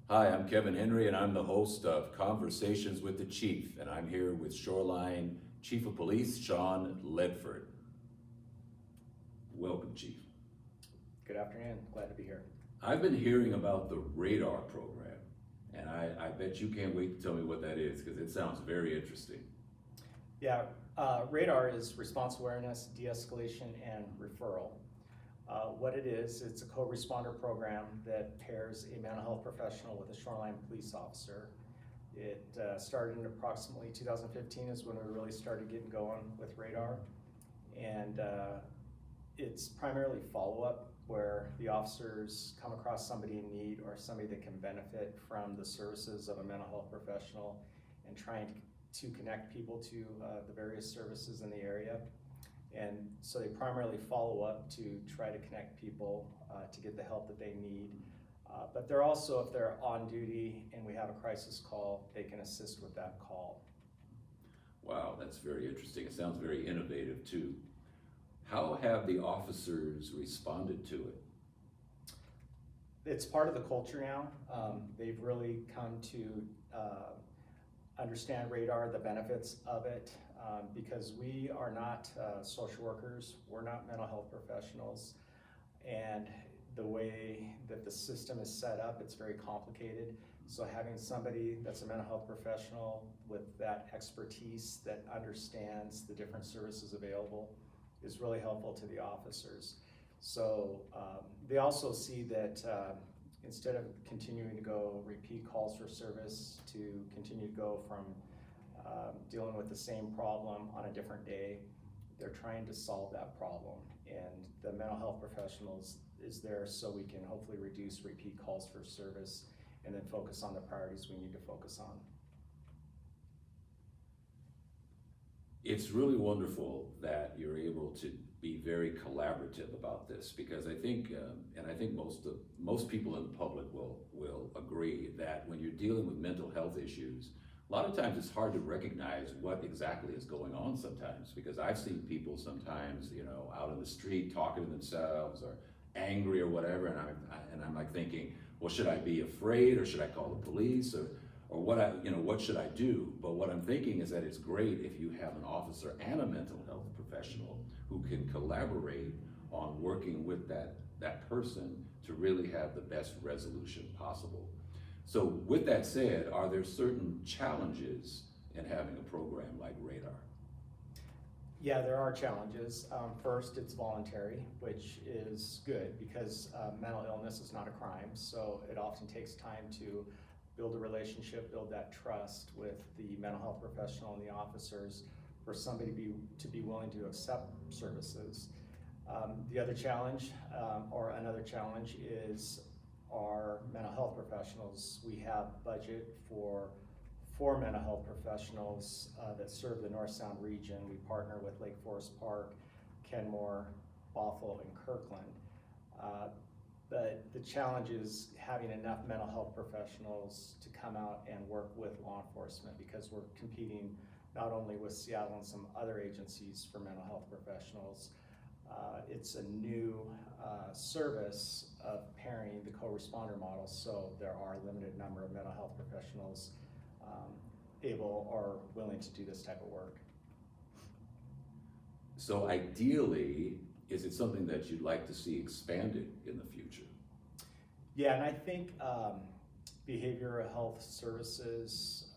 Hi, I'm Kevin Henry, and I'm the host of Conversations with the Chief, and I'm here with Shoreline Chief of Police, Shawn Ledford. Welcome, Chief. Good afternoon, glad to be here. I've been hearing about the radar program, and I bet you can't wait to tell me what that is, because it sounds very interesting. Yeah, radar is response awareness, de-escalation, and referral. What it is, it's a co-responder program that pairs a mental health professional with a Shoreline police officer. It started in approximately 2015 is when we really started getting going with radar. And it's primarily follow-up where the officers come across somebody in need or somebody that can benefit from the services of a mental health professional and trying to connect people to the various services in the area. And so they primarily follow up to try to connect people to get the help that they need. But they're also, if they're on duty and we have a crisis call, they can assist with that call. Wow, that's very interesting. It sounds very innovative too. How have the officers responded to it? It's part of the culture now. They've really come to understand radar, the benefits of it, because we are not social workers, we're not mental health professionals, and the way that the system is set up, it's very complicated. So having somebody that's a mental health professional with that expertise that understands the different services available is really helpful to the officers. So they also see that instead of continuing to go repeat calls for service to continue to go from dealing with the same problem on a different day, they're trying to solve that problem. And the mental health professionals is there so we can hopefully reduce repeat calls for service and then focus on the priorities we need to focus on. It's really wonderful that you're able to be very collaborative about this, because I think, and I think most people in the public will agree that when you're dealing with mental health issues, a lot of times it's hard to recognize what exactly is going on sometimes, because I've seen people sometimes, out in the street talking to themselves or angry or whatever, and I'm like thinking, well, should I be afraid or should I call the police or what should I do? But what I'm thinking is that it's great if you have an officer and a mental health professional who can collaborate on working with that person to really have the best resolution possible. So with that said, are there certain challenges in having a program like radar? Yeah, there are challenges. First, it's voluntary, which is good because mental illness is not a crime, so it often takes time to build a relationship, build that trust with the mental health professional and the officers for somebody to be willing to accept services. The other challenge, or another challenge, is our mental health professionals. We have budget for 4 mental health professionals that serve the North Sound region. We partner with Lake Forest Park, Kenmore, Bothell, and Kirkland. But the challenge is having enough mental health professionals to come out and work with law enforcement, because we're competing not only with Seattle and some other agencies for mental health professionals. It's a new service of pairing the co-responder model, so there are a limited number of mental health professionals able or willing to do this type of work. So ideally, is it something that you'd like to see expanded in the future? Yeah, and I think behavioral health services,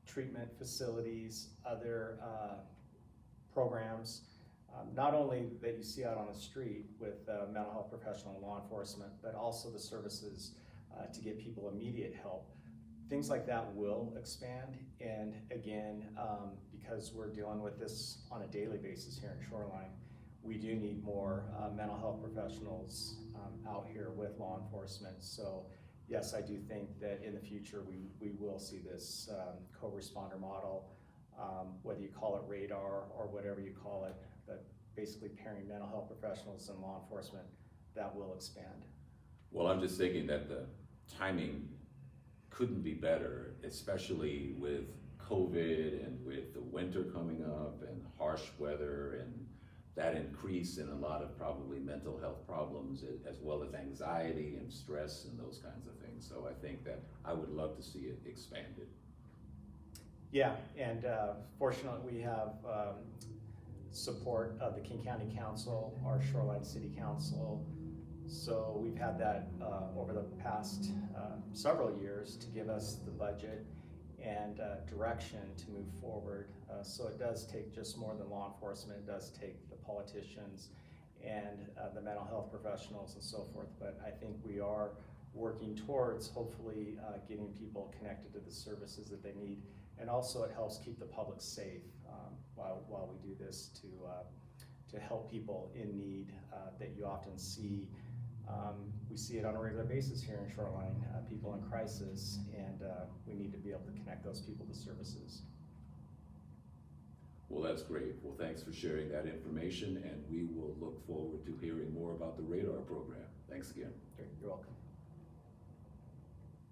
treatment facilities, other programs, not only that you see out on the street with mental health professional and law enforcement, but also the services to get people immediate help. Things like that will expand, and again, because we're dealing with this on a daily basis here in Shoreline, we do need more mental health professionals out here with law enforcement. So yes, I do think that in the future we will see this co-responder model, whether you call it radar or whatever you call it, but basically pairing mental health professionals and law enforcement, that will expand. Well, I'm just thinking that the timing couldn't be better, especially with COVID and with the winter coming up and harsh weather and that increase in a lot of probably mental health problems, as well as anxiety and stress and those kinds of things. So I think that I would love to see it expanded. Yeah, and fortunately we have support of the King County Council, our Shoreline City Council. So we've had that over the past several years to give us the budget and direction to move forward. So it does take just more than law enforcement, it does take the politicians and the mental health professionals and so forth. But I think we are working towards hopefully getting people connected to the services that they need. And also it helps keep the public safe while we do this to help people in need that you often see. We see it on a regular basis here in Shoreline, people in crisis, and we need to be able to connect those people to services. Well, that's great. Well, thanks for sharing that information, and we will look forward to hearing more about the radar program. Thanks again. You're welcome.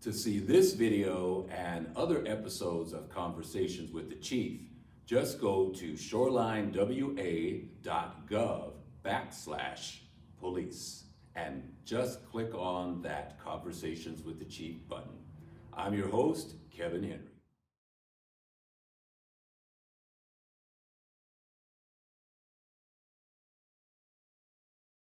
To see this video and other episodes of Conversations with the Chief, just go to shorelinewa.gov/police and just click on that Conversations with the Chief button. I'm your host, Kevin Henry.